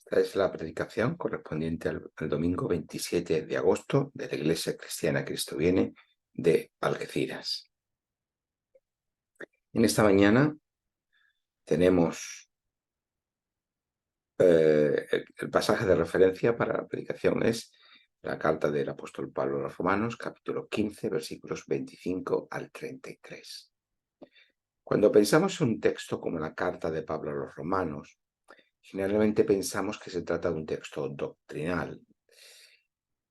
Esta es la predicación correspondiente al domingo 27 de agosto de la Iglesia Cristiana Cristo Viene de Algeciras. En esta mañana tenemos el pasaje de referencia para la predicación es la carta del apóstol Pablo a los Romanos, capítulo 15, versículos 25 al 33. Cuando pensamos en un texto como la carta de Pablo a los Romanos, generalmente pensamos que se trata de un texto doctrinal,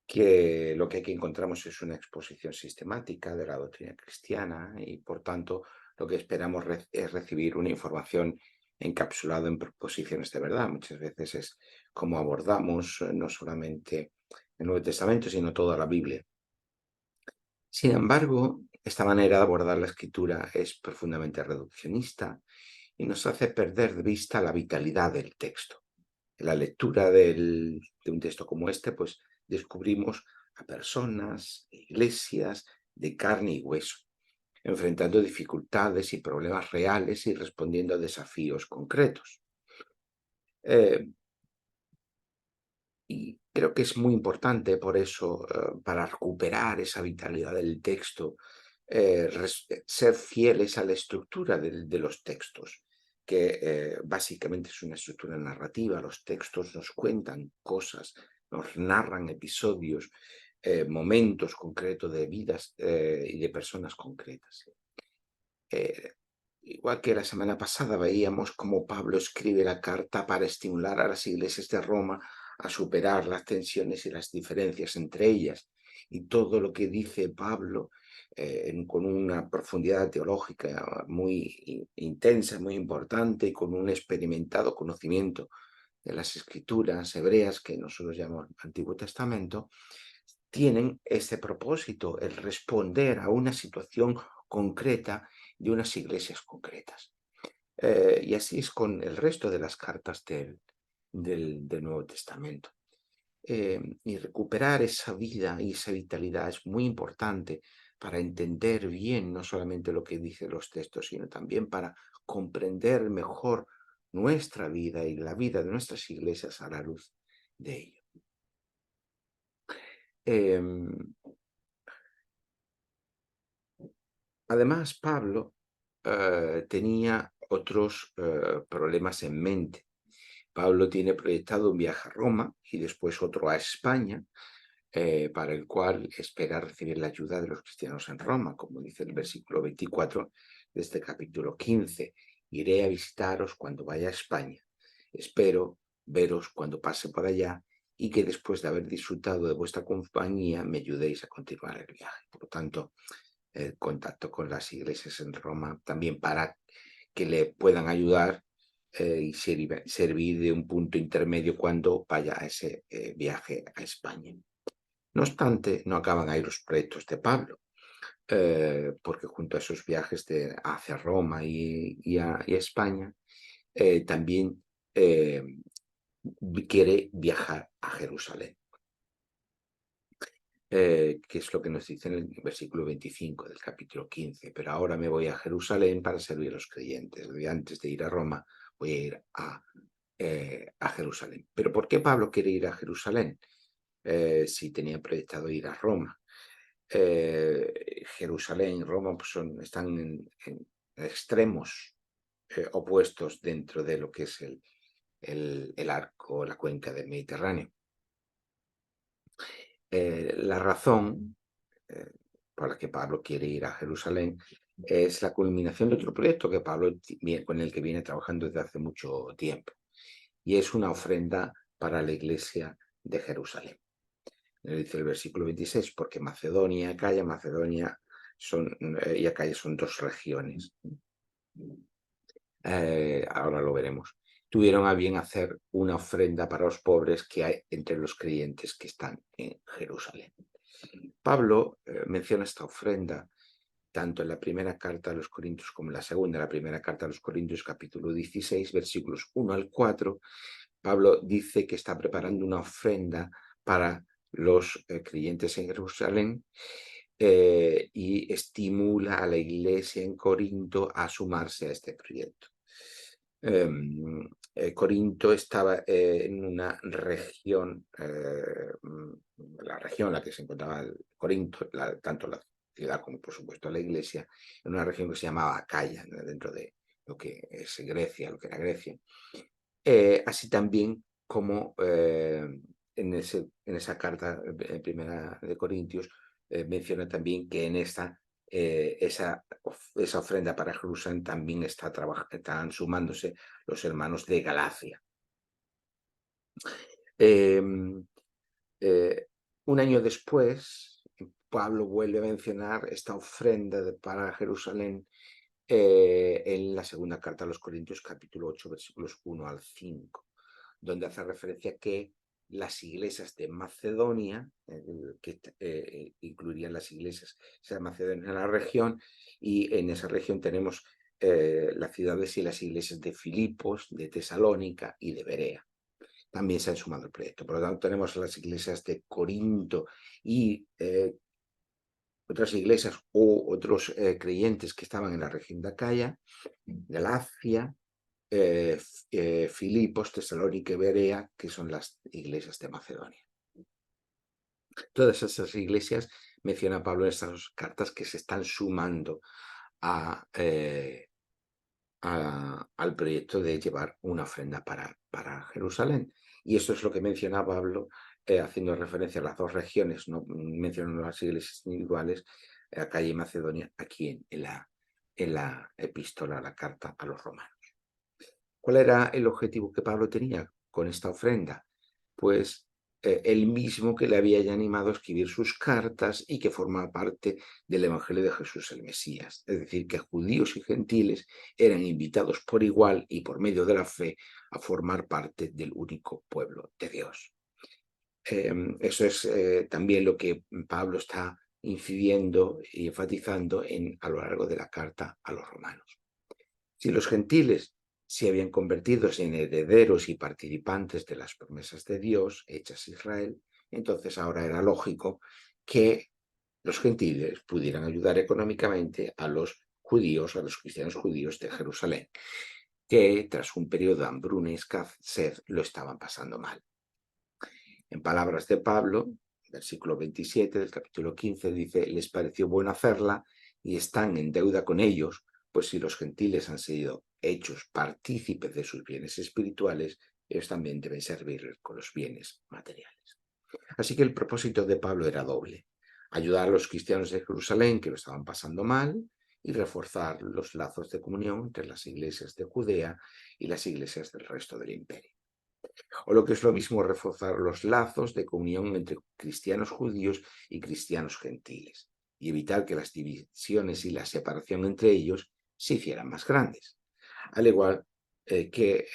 que lo que aquí encontramos es una exposición sistemática de la doctrina cristiana y, por tanto, lo que esperamos es recibir una información encapsulada en proposiciones de verdad. Muchas veces es como abordamos no solamente el Nuevo Testamento, sino toda la Biblia. Sin embargo, esta manera de abordar la escritura es profundamente reduccionista y nos hace perder de vista la vitalidad del texto. En la lectura de un texto como este, pues descubrimos a personas, iglesias de carne y hueso, enfrentando dificultades y problemas reales y respondiendo a desafíos concretos. Y creo que es muy importante por eso, para recuperar esa vitalidad del texto, ser fieles a la estructura de los textos, que básicamente es una estructura narrativa. Los textos nos cuentan cosas, nos narran episodios, momentos concretos de vidas y de personas concretas. Igual que la semana pasada veíamos cómo Pablo escribe la carta para estimular a las iglesias de Roma a superar las tensiones y las diferencias entre ellas. Y todo lo que dice Pablo con una profundidad teológica muy intensa, muy importante y con un experimentado conocimiento de las escrituras hebreas que nosotros llamamos Antiguo Testamento, tienen ese propósito, el responder a una situación concreta de unas iglesias concretas. Y así es con el resto de las cartas del Nuevo Testamento. Y recuperar esa vida y esa vitalidad es muy importante para entender bien no solamente lo que dicen los textos, sino también para comprender mejor nuestra vida y la vida de nuestras iglesias a la luz de ello. Además, Pablo tenía otros problemas en mente. Pablo tiene proyectado un viaje a Roma y después otro a España, para el cual espera recibir la ayuda de los cristianos en Roma, como dice el versículo 24 de este capítulo 15. Iré a visitaros cuando vaya a España. Espero veros cuando pase por allá y que después de haber disfrutado de vuestra compañía me ayudéis a continuar el viaje. Por lo tanto, el contacto con las iglesias en Roma también para que le puedan ayudar y servir de un punto intermedio cuando vaya a ese viaje a España. No obstante, no acaban ahí los proyectos de Pablo, porque junto a esos viajes hacia Roma y a España, también quiere viajar a Jerusalén. Que es lo que nos dice en el versículo 25 del capítulo 15. Pero ahora me voy a Jerusalén para servir a los creyentes. Y antes de ir a Roma, voy a ir a Jerusalén. ¿Pero por qué Pablo quiere ir a Jerusalén? Si tenía proyectado ir a Roma. Jerusalén y Roma pues están en extremos opuestos dentro de lo que es el arco, la cuenca del Mediterráneo. La razón por la que Pablo quiere ir a Jerusalén es la culminación de otro proyecto que con el que viene trabajando desde hace mucho tiempo, y es una ofrenda para la iglesia de Jerusalén. Dice el versículo 26, porque Macedonia y Acaya son dos regiones. Ahora lo veremos. Tuvieron a bien hacer una ofrenda para los pobres que hay entre los creyentes que están en Jerusalén. Pablo menciona esta ofrenda tanto en la primera carta a los Corintios como en la segunda. La primera carta a los Corintios, capítulo 16, versículos 1 al 4, Pablo dice que está preparando una ofrenda para los creyentes en Jerusalén y estimula a la iglesia en Corinto a sumarse a este proyecto. Corinto estaba en una región, la región en la que se encontraba Corinto, tanto la ciudad como por supuesto la iglesia, en una región que se llamaba Acaya, ¿no? Dentro de lo que es Grecia, lo que era Grecia. Así también como en esa carta primera de Corintios menciona también que en esa ofrenda para Jerusalén también están sumándose los hermanos de Galacia. Em, eh, un año después, Pablo vuelve a mencionar esta ofrenda para Jerusalén en la segunda carta a los Corintios, capítulo 8, versículos 1 al 5, donde hace referencia que las iglesias de Macedonia, que incluirían las iglesias de Macedonia en la región, y en esa región tenemos las ciudades y las iglesias de Filipos, de Tesalónica y de Berea. También se han sumado al proyecto. Por lo tanto, tenemos las iglesias de Corinto y otras iglesias o otros creyentes que estaban en la región de Acaya, Galacia, Filipos, Tesalónica y Berea, que son las iglesias de Macedonia. Todas esas iglesias menciona Pablo en estas cartas que se están sumando al proyecto de llevar una ofrenda para Jerusalén. Y eso es lo que menciona Pablo, haciendo referencia a las dos regiones, no mencionando las iglesias individuales, Acaya y Macedonia, aquí en la epístola, la carta a los romanos. ¿Cuál era el objetivo que Pablo tenía con esta ofrenda? Pues el mismo que le había ya animado a escribir sus cartas y que forma parte del Evangelio de Jesús el Mesías. Es decir, que judíos y gentiles eran invitados por igual y por medio de la fe a formar parte del único pueblo de Dios. Eso es también lo que Pablo está incidiendo y enfatizando a lo largo de la carta a los romanos. Si los gentiles se habían convertido en herederos y participantes de las promesas de Dios hechas a Israel, entonces ahora era lógico que los gentiles pudieran ayudar económicamente a los judíos, a los cristianos judíos de Jerusalén, que tras un periodo de hambruna y escasez lo estaban pasando mal. En palabras de Pablo, versículo 27 del capítulo 15, dice: les pareció bueno hacerla y están en deuda con ellos, pues si los gentiles han sido hechos partícipes de sus bienes espirituales, ellos también deben servir con los bienes materiales. Así que el propósito de Pablo era doble: ayudar a los cristianos de Jerusalén que lo estaban pasando mal y reforzar los lazos de comunión entre las iglesias de Judea y las iglesias del resto del imperio. O lo que es lo mismo, reforzar los lazos de comunión entre cristianos judíos y cristianos gentiles y evitar que las divisiones y la separación entre ellos se hicieran más grandes. Al igual que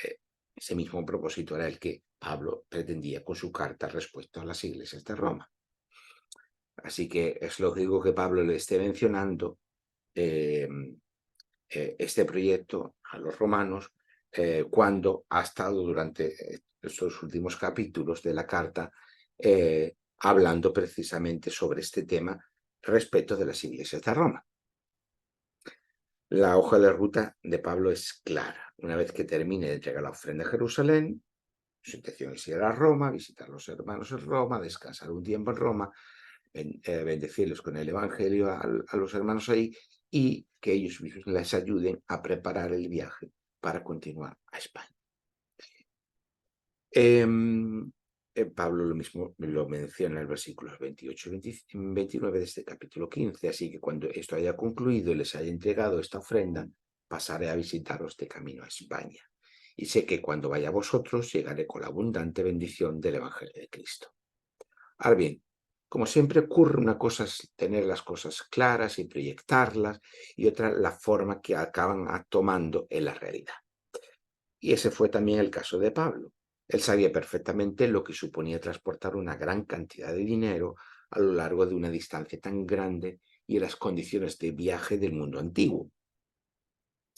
ese mismo propósito era el que Pablo pretendía con su carta respecto a las iglesias de Roma. Así que es lógico que Pablo le esté mencionando este proyecto a los romanos cuando ha estado durante estos últimos capítulos de la carta hablando precisamente sobre este tema respecto de las iglesias de Roma. La hoja de ruta de Pablo es clara. Una vez que termine de entregar la ofrenda a Jerusalén, su intención es ir a Roma, visitar a los hermanos en Roma, descansar un tiempo en Roma, bendecirlos con el Evangelio a los hermanos ahí y que ellos mismos les ayuden a preparar el viaje para continuar a España. Pablo lo mismo lo menciona en el versículos 28 y 29 de este capítulo 15, así que cuando esto haya concluido y les haya entregado esta ofrenda, pasaré a visitaros de camino a España. Y sé que cuando vaya a vosotros llegaré con la abundante bendición del Evangelio de Cristo. Ahora bien, como siempre ocurre, una cosa es tener las cosas claras y proyectarlas, y otra la forma que acaban tomando en la realidad. Y ese fue también el caso de Pablo. Él sabía perfectamente lo que suponía transportar una gran cantidad de dinero a lo largo de una distancia tan grande y en las condiciones de viaje del mundo antiguo.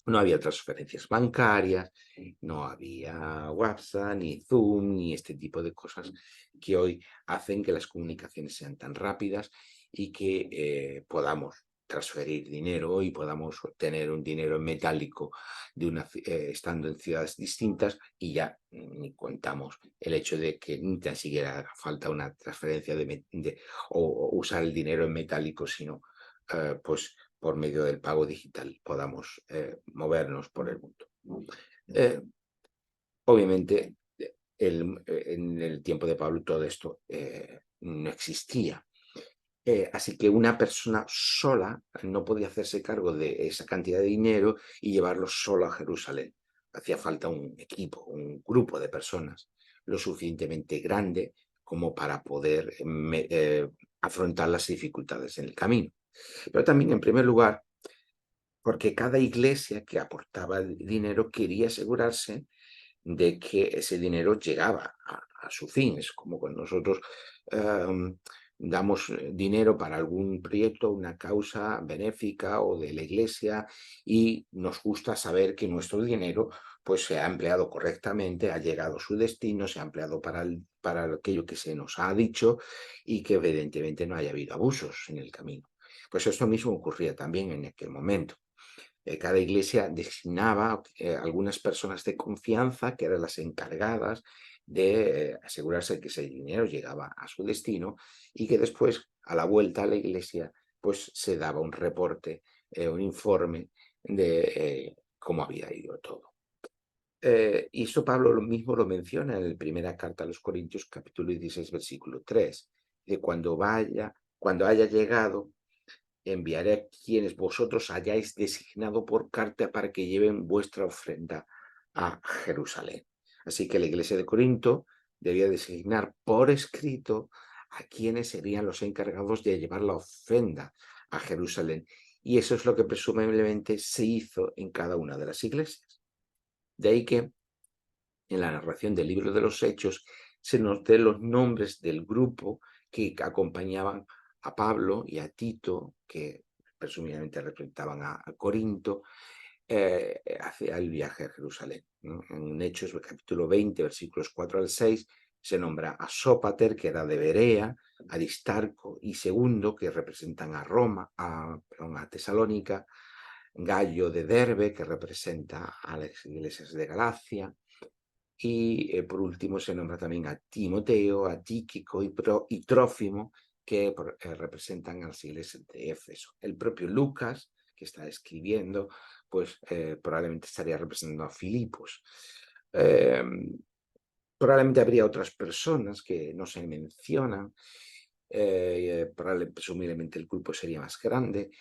No había transferencias bancarias, no había WhatsApp, ni Zoom, ni este tipo de cosas que hoy hacen que las comunicaciones sean tan rápidas y que podamos transferir dinero y podamos obtener un dinero en metálico estando en ciudades distintas, y ya ni contamos el hecho de que ni tan siquiera haga falta una transferencia o usar el dinero en metálico, sino pues por medio del pago digital podamos movernos por el mundo. Obviamente, en el tiempo de Pablo todo esto no existía. Así que una persona sola no podía hacerse cargo de esa cantidad de dinero y llevarlo solo a Jerusalén. Hacía falta un equipo, un grupo de personas lo suficientemente grande como para poder afrontar las dificultades en el camino. Pero también, en primer lugar, porque cada iglesia que aportaba dinero quería asegurarse de que ese dinero llegaba a su fin. Es como cuando nosotros damos dinero para algún proyecto, una causa benéfica o de la iglesia, y nos gusta saber que nuestro dinero pues se ha empleado correctamente, ha llegado a su destino, se ha empleado para aquello que se nos ha dicho, y que evidentemente no haya habido abusos en el camino. Pues esto mismo ocurría también en aquel momento. Cada iglesia designaba algunas personas de confianza que eran las encargadas de asegurarse de que ese dinero llegaba a su destino, y que después, a la vuelta a la iglesia, pues se daba un reporte, un informe de cómo había ido todo. Y eso Pablo lo mismo lo menciona en la primera carta a los Corintios, capítulo 16, versículo 3, de cuando haya llegado, enviaré a quienes vosotros hayáis designado por carta para que lleven vuestra ofrenda a Jerusalén. Así que la iglesia de Corinto debía designar por escrito a quienes serían los encargados de llevar la ofrenda a Jerusalén. Y eso es lo que presumiblemente se hizo en cada una de las iglesias. De ahí que en la narración del libro de los Hechos se nos den los nombres del grupo que acompañaban a Pablo y a Tito, que presumiblemente representaban a Corinto, hacia el viaje a Jerusalén, ¿no? En Hechos, el capítulo 20, versículos 4 al 6, se nombra a Sópater, que era de Berea, a Aristarco y Segundo, que representan a Roma, a Tesalónica, Gallo de Derbe, que representa a las iglesias de Galacia, y por último se nombra también a Timoteo, a Tíquico y Trófimo, que representan a las iglesias de Éfeso. El propio Lucas, que está escribiendo, pues probablemente estaría representando a Filipos. Probablemente habría otras personas que no se mencionan, presumiblemente el grupo sería más grande.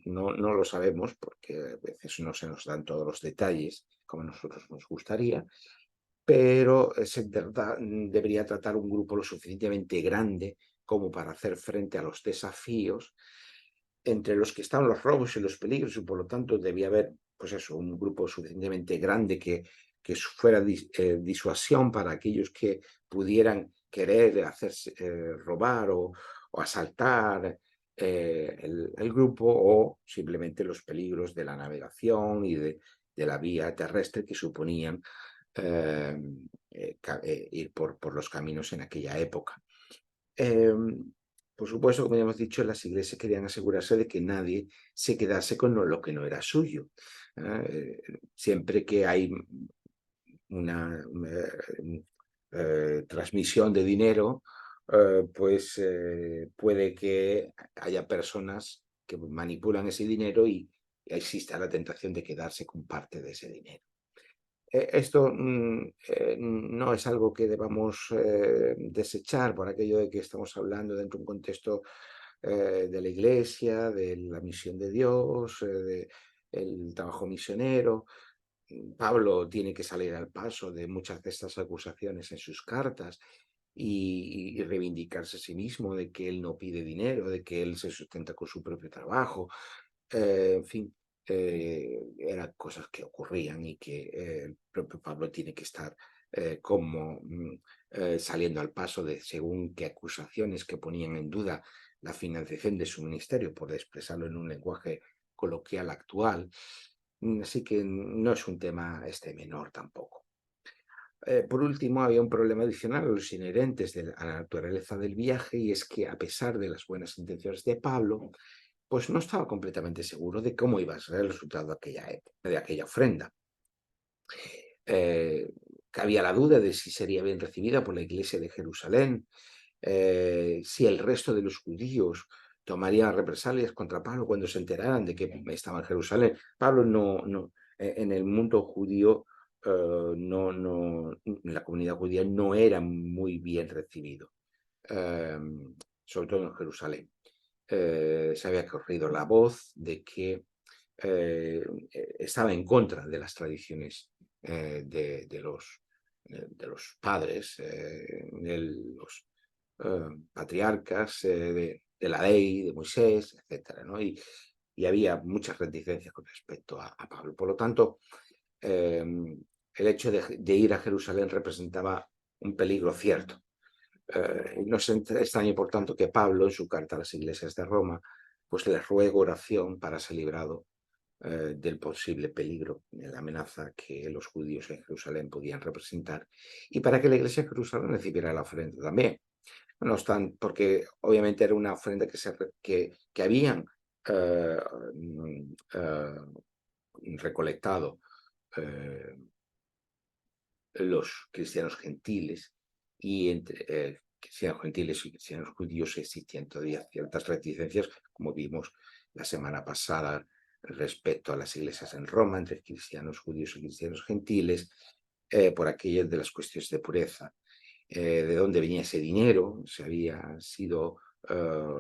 No lo sabemos porque a veces no se nos dan todos los detalles como a nosotros nos gustaría, pero debería tratar un grupo lo suficientemente grande como para hacer frente a los desafíos, entre los que estaban los robos y los peligros, y por lo tanto debía haber, pues eso, un grupo suficientemente grande que fuera disuasión para aquellos que pudieran querer hacerse robar o asaltar el grupo, o simplemente los peligros de la navegación y de la vía terrestre que suponían eh, ir por los caminos en aquella época. Por supuesto, como ya hemos dicho, las iglesias querían asegurarse de que nadie se quedase con lo que no era suyo. Siempre que hay una transmisión de dinero, pues puede que haya personas que manipulan ese dinero y exista la tentación de quedarse con parte de ese dinero. Esto no es algo que debamos desechar por aquello de que estamos hablando dentro de un contexto de la iglesia, de la misión de Dios, del trabajo misionero. Pablo tiene que salir al paso de muchas de estas acusaciones en sus cartas y reivindicarse a sí mismo de que él no pide dinero, de que él se sustenta con su propio trabajo. En fin, eran cosas que ocurrían y que el propio Pablo tiene que estar saliendo al paso de según qué acusaciones que ponían en duda la financiación de su ministerio, por expresarlo en un lenguaje coloquial actual. Así que no es un tema menor tampoco. Por último, había un problema adicional a los inherentes a la naturaleza del viaje, y es que, a pesar de las buenas intenciones de Pablo, pues no estaba completamente seguro de cómo iba a ser el resultado de aquella ofrenda. Eh, Cabía la duda de si sería bien recibida por la iglesia de Jerusalén, si el resto de los judíos tomarían represalias contra Pablo cuando se enteraran de que estaba en Jerusalén. Pablo en el mundo judío, en la comunidad judía no era muy bien recibido, eh, sobre todo en Jerusalén. Se había corrido la voz de que eh, estaba en contra de las tradiciones de los padres, de los patriarcas, de la ley, de Moisés, etcétera, ¿no? Y había muchas reticencias con respecto a Pablo. Por lo tanto, el hecho de ir a Jerusalén representaba un peligro cierto. No es extraño, por tanto, que Pablo, en su carta a las iglesias de Roma, pues le ruega oración para ser librado del posible peligro, de la amenaza que los judíos en Jerusalén podían representar, y para que la iglesia de Jerusalén recibiera la ofrenda también. No obstante, porque obviamente era una ofrenda que habían eh, eh, recolectado eh, los cristianos gentiles, y entre cristianos gentiles y cristianos judíos existían todavía ciertas reticencias, como vimos la semana pasada respecto a las iglesias en Roma, entre cristianos judíos y cristianos gentiles, por aquellas de las cuestiones de pureza. De dónde venía ese dinero, se había sido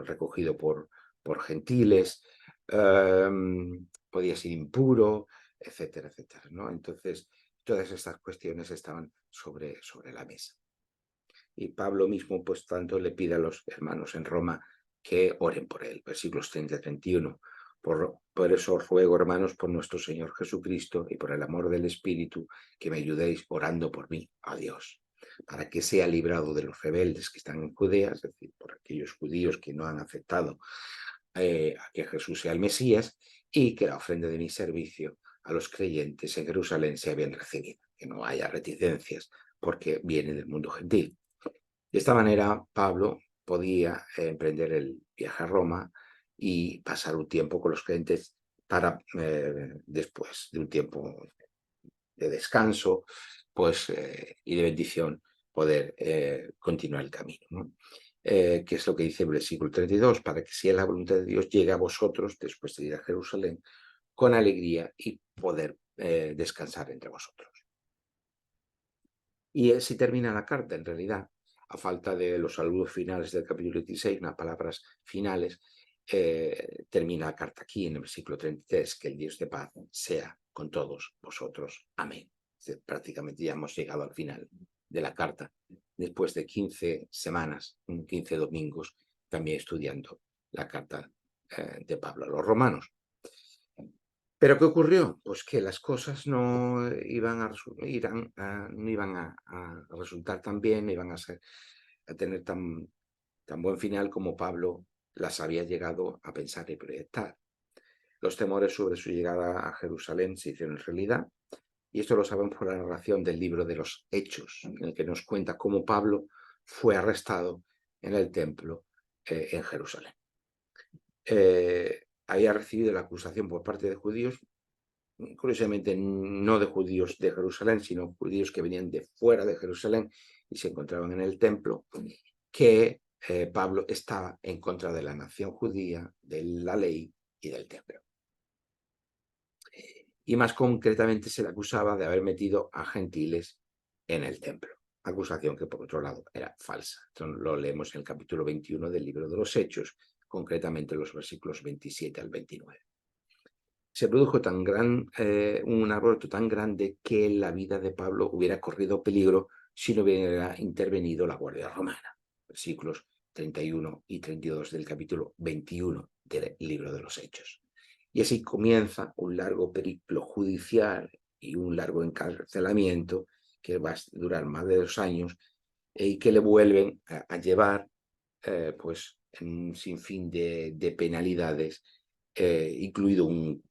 recogido por gentiles, podía ser impuro, etcétera, etcétera, ¿no? Entonces, todas estas cuestiones estaban sobre la mesa. Y Pablo mismo, pues tanto le pide a los hermanos en Roma que oren por él. Versículos 30 y 31. Por eso os ruego, hermanos, por nuestro Señor Jesucristo y por el amor del Espíritu, que me ayudéis orando por mí, a Dios, para que sea librado de los rebeldes que están en Judea, es decir, por aquellos judíos que no han aceptado a que Jesús sea el Mesías, y que la ofrenda de mi servicio a los creyentes en Jerusalén sea bien recibida, que no haya reticencias, porque viene del mundo gentil. De esta manera, Pablo podía emprender el viaje a Roma y pasar un tiempo con los creyentes para, después de un tiempo de descanso, pues, y de bendición, poder continuar el camino, ¿no? Que es lo que dice el versículo 32, para que sea la voluntad de Dios llegue a vosotros después de ir a Jerusalén con alegría y poder descansar entre vosotros. Y así termina la carta, en realidad, a falta de los saludos finales del capítulo 16, unas palabras finales, termina la carta aquí en el versículo 33, que el Dios de paz sea con todos vosotros. Amén. Prácticamente ya hemos llegado al final de la carta, después de 15 semanas, 15 domingos, también estudiando la carta de Pablo a los romanos. ¿Pero qué ocurrió? Pues que las cosas no iban no iban a resultar tan bien, no iban a tener tan buen final como Pablo las había llegado a pensar y proyectar. Los temores sobre su llegada a Jerusalén se hicieron realidad, y esto lo sabemos por la narración del libro de los Hechos, en el que nos cuenta cómo Pablo fue arrestado en el templo en Jerusalén. Había recibido la acusación por parte de judíos, curiosamente no de judíos de Jerusalén, sino judíos que venían de fuera de Jerusalén y se encontraban en el templo, que Pablo estaba en contra de la nación judía, de la ley y del templo. Y más concretamente se le acusaba de haber metido a gentiles en el templo, acusación que por otro lado era falsa. Esto lo leemos en el capítulo 21 del libro de los Hechos, concretamente los versículos 27 al 29. Se produjo un alboroto tan grande que la vida de Pablo hubiera corrido peligro si no hubiera intervenido la Guardia Romana. Versículos 31 y 32 del capítulo 21 del libro de los Hechos. Y así comienza un largo periplo judicial y un largo encarcelamiento que va a durar más de 2 años y que le vuelven a llevar pues en un sinfín de penalidades, incluido un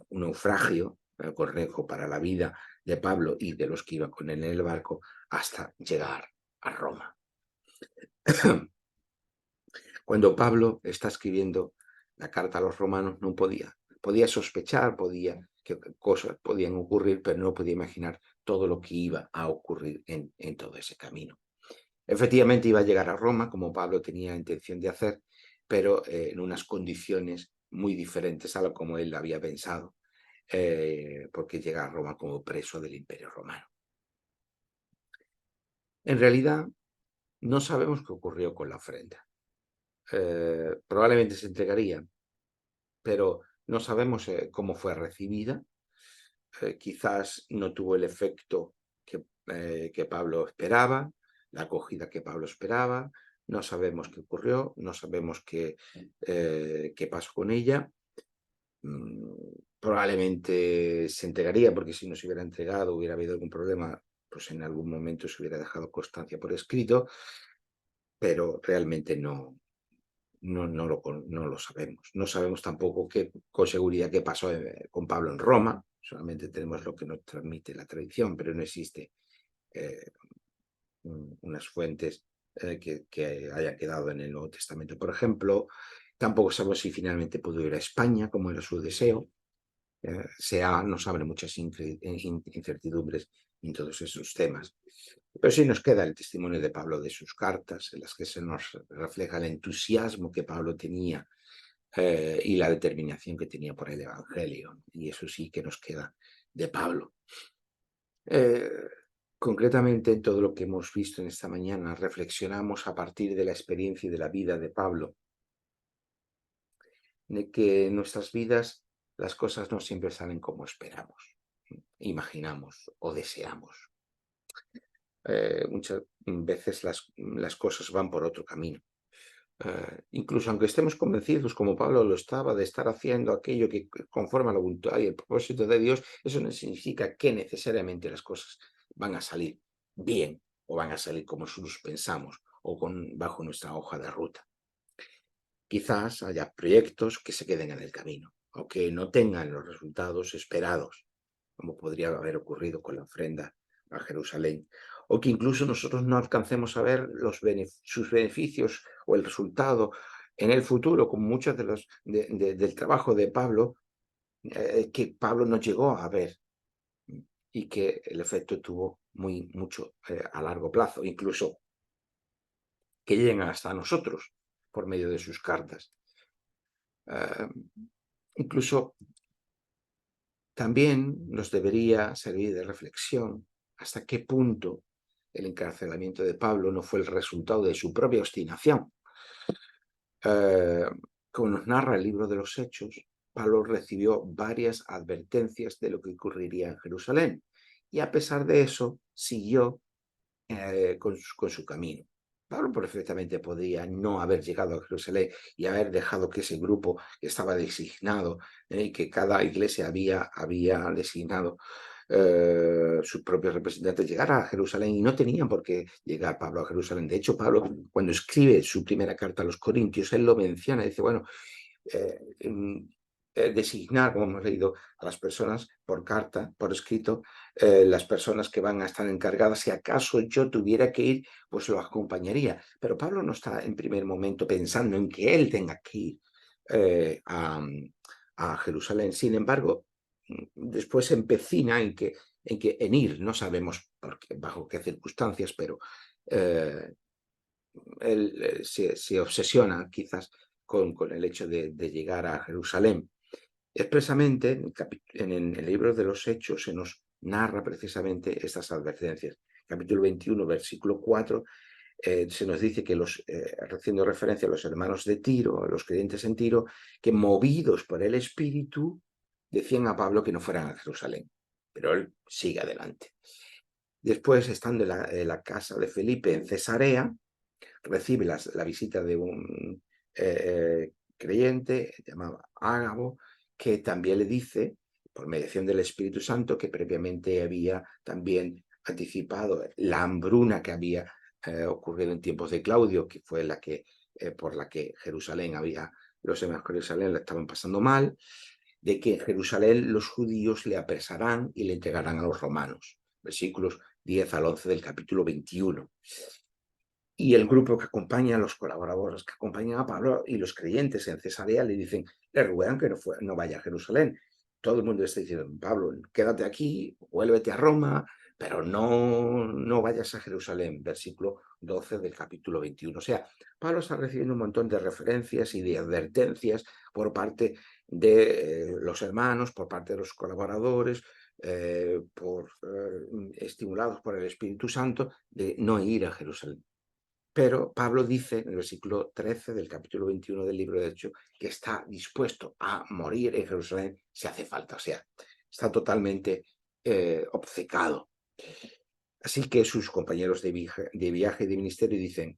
naufragio, cornejo para la vida de Pablo y de los que iban con él en el barco, hasta llegar a Roma. Cuando Pablo está escribiendo la carta a los romanos no podía sospechar, que cosas podían ocurrir, pero no podía imaginar todo lo que iba a ocurrir en todo ese camino. Efectivamente iba a llegar a Roma, como Pablo tenía intención de hacer, pero en unas condiciones muy diferentes a lo como él había pensado, porque llega a Roma como preso del Imperio Romano. En realidad, no sabemos qué ocurrió con la ofrenda. Probablemente se entregaría, pero no sabemos cómo fue recibida. Quizás no tuvo el efecto que Pablo esperaba, la acogida que Pablo esperaba. No sabemos qué ocurrió, no sabemos qué pasó con ella. Probablemente se entregaría, porque si no se hubiera entregado, hubiera habido algún problema, pues en algún momento se hubiera dejado constancia por escrito, pero realmente no lo sabemos. No sabemos tampoco con seguridad qué pasó con Pablo en Roma. Solamente tenemos lo que nos transmite la tradición, pero no existe unas fuentes que hayan quedado en el Nuevo Testamento. Por ejemplo, tampoco sabemos si finalmente pudo ir a España, como era su deseo. Nos abre muchas incertidumbres en todos esos temas. Pero sí nos queda el testimonio de Pablo de sus cartas, en las que se nos refleja el entusiasmo que Pablo tenía y la determinación que tenía por el Evangelio. Y eso sí que nos queda de Pablo. Concretamente, en todo lo que hemos visto en esta mañana, reflexionamos a partir de la experiencia y de la vida de Pablo, de que en nuestras vidas las cosas no siempre salen como esperamos, imaginamos o deseamos. Muchas veces las cosas van por otro camino. Incluso aunque estemos convencidos, como Pablo lo estaba, de estar haciendo aquello que conforme a la voluntad y el propósito de Dios, eso no significa que necesariamente las cosas van a salir bien o van a salir como nosotros pensamos o bajo nuestra hoja de ruta. Quizás haya proyectos que se queden en el camino o que no tengan los resultados esperados, como podría haber ocurrido con la ofrenda a Jerusalén, o que incluso nosotros no alcancemos a ver sus beneficios o el resultado en el futuro, como muchos del trabajo de Pablo, que Pablo no llegó a ver y que el efecto tuvo mucho a largo plazo, incluso que lleguen hasta nosotros por medio de sus cartas. Incluso también nos debería servir de reflexión hasta qué punto el encarcelamiento de Pablo no fue el resultado de su propia obstinación. Como nos narra el libro de los Hechos, Pablo recibió varias advertencias de lo que ocurriría en Jerusalén y a pesar de eso siguió con su camino. Pablo perfectamente podría no haber llegado a Jerusalén y haber dejado que ese grupo que estaba designado y que cada iglesia había designado sus propios representantes llegara a Jerusalén y no tenían por qué llegar Pablo a Jerusalén. De hecho, Pablo, cuando escribe su primera carta a los Corintios, él lo menciona, dice, bueno, designar, como hemos leído, a las personas por carta, por escrito, las personas que van a estar encargadas. Si acaso yo tuviera que ir, pues lo acompañaría. Pero Pablo no está en primer momento pensando en que él tenga que ir a Jerusalén. Sin embargo, después se empecina en ir, no sabemos bajo qué circunstancias, pero él se obsesiona quizás con el hecho de llegar a Jerusalén. Expresamente, en el libro de los Hechos se nos narra precisamente estas advertencias. Capítulo 21, versículo 4, se nos dice que haciendo referencia a los hermanos de Tiro, a los creyentes en Tiro, que movidos por el Espíritu, decían a Pablo que no fueran a Jerusalén. Pero él sigue adelante. Después, estando en la casa de Felipe en Cesarea, recibe la visita de un creyente llamado Ágabo, que también le dice, por mediación del Espíritu Santo, que previamente había también anticipado la hambruna que había ocurrido en tiempos de Claudio, que fue por la que los hermanos de Jerusalén la estaban pasando mal, de que en Jerusalén los judíos le apresarán y le entregarán a los romanos. Versículos 10 al 11 del capítulo 21. Y el grupo que acompaña, los colaboradores que acompañan a Pablo y los creyentes en Cesarea le dicen, le ruegan que no vaya a Jerusalén. Todo el mundo está diciendo, Pablo, quédate aquí, vuélvete a Roma, pero no vayas a Jerusalén. Versículo 12 del capítulo 21. O sea, Pablo está recibiendo un montón de referencias y de advertencias por parte de los hermanos, por parte de los colaboradores, estimulados por el Espíritu Santo, de no ir a Jerusalén. Pero Pablo dice en el versículo 13 del capítulo 21 del libro de Hechos que está dispuesto a morir en Jerusalén si hace falta. O sea, está totalmente obcecado. Así que sus compañeros de viaje y de ministerio dicen,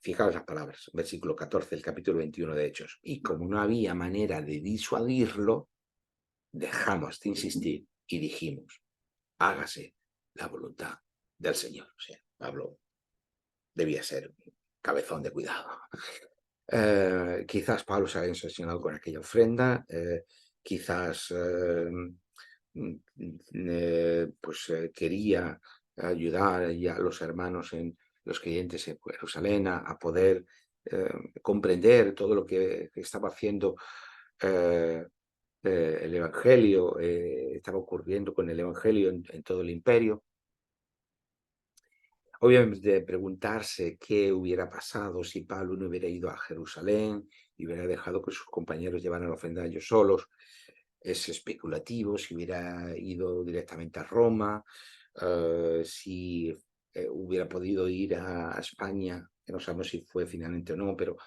fijaos las palabras, versículo 14 del capítulo 21 de Hechos, y como no había manera de disuadirlo, dejamos de insistir y dijimos, hágase la voluntad del Señor. O sea, Pablo debía ser un cabezón de cuidado. Quizás Pablo se había obsesionado con aquella ofrenda, quizás quería ayudar a los hermanos, los creyentes en Jerusalén a poder comprender todo lo que estaba haciendo el Evangelio, estaba ocurriendo con el Evangelio en todo el imperio. Obviamente preguntarse qué hubiera pasado si Pablo no hubiera ido a Jerusalén y hubiera dejado que sus compañeros llevaran la ofrenda ellos solos. Es especulativo si hubiera ido directamente a Roma, si hubiera podido ir a España, que no sabemos si fue finalmente o no, pero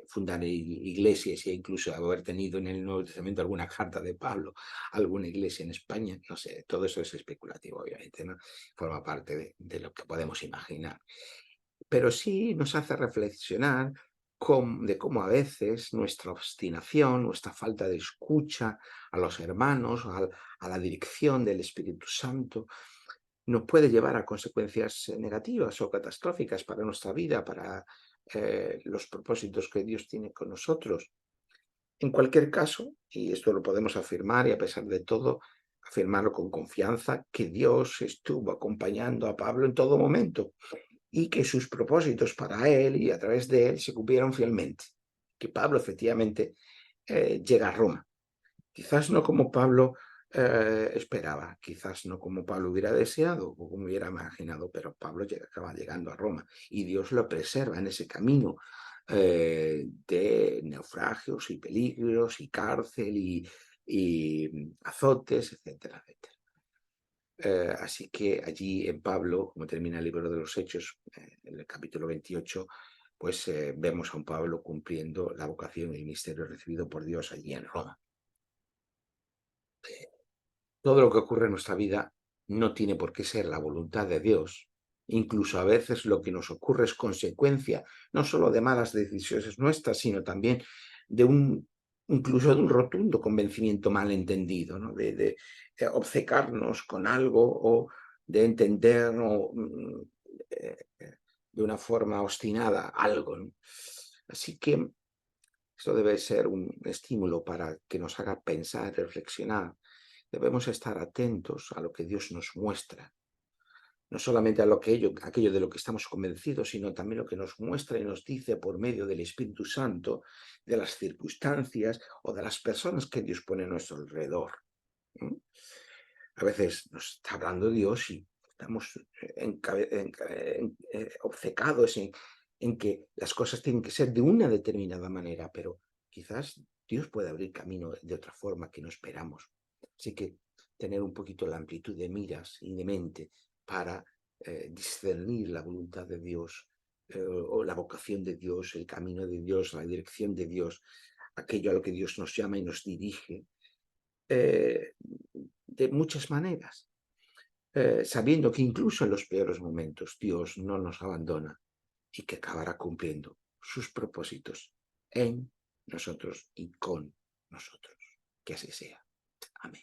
fundar iglesias e incluso haber tenido en el Nuevo Testamento alguna carta de Pablo, alguna iglesia en España, no sé, todo eso es especulativo, obviamente, ¿no? Forma parte de lo que podemos imaginar. Pero sí nos hace reflexionar de cómo a veces nuestra obstinación, nuestra falta de escucha a los hermanos, a la dirección del Espíritu Santo, nos puede llevar a consecuencias negativas o catastróficas para nuestra vida, para los propósitos que Dios tiene con nosotros. En cualquier caso, y esto lo podemos afirmar y a pesar de todo, afirmarlo con confianza, que Dios estuvo acompañando a Pablo en todo momento y que sus propósitos para él y a través de él se cumplieron fielmente. Que Pablo efectivamente llega a Roma. Quizás no como Pablo esperaba, quizás no como Pablo hubiera deseado o como hubiera imaginado, pero Pablo acaba llegando a Roma y Dios lo preserva en ese camino de naufragios y peligros y cárcel y azotes, etcétera, etcétera. Así que allí en Pablo, como termina el libro de los Hechos, en el capítulo 28, pues vemos a un Pablo cumpliendo la vocación y el ministerio recibido por Dios allí en Roma. Todo lo que ocurre en nuestra vida no tiene por qué ser la voluntad de Dios. Incluso a veces lo que nos ocurre es consecuencia no solo de malas decisiones nuestras, sino también de incluso de un rotundo convencimiento mal entendido, ¿no? de obcecarnos con algo o de entender de una forma obstinada algo, ¿no? Así que esto debe ser un estímulo para que nos haga pensar, reflexionar. Debemos estar atentos a lo que Dios nos muestra, no solamente a aquello de lo que estamos convencidos, sino también lo que nos muestra y nos dice por medio del Espíritu Santo, de las circunstancias o de las personas que Dios pone a nuestro alrededor. A veces nos está hablando Dios y estamos obcecados en que las cosas tienen que ser de una determinada manera, pero quizás Dios puede abrir camino de otra forma que no esperamos. Así que tener un poquito la amplitud de miras y de mente para discernir la voluntad de Dios o la vocación de Dios, el camino de Dios, la dirección de Dios, aquello a lo que Dios nos llama y nos dirige, de muchas maneras, sabiendo que incluso en los peores momentos Dios no nos abandona y que acabará cumpliendo sus propósitos en nosotros y con nosotros. Que así sea. Amén.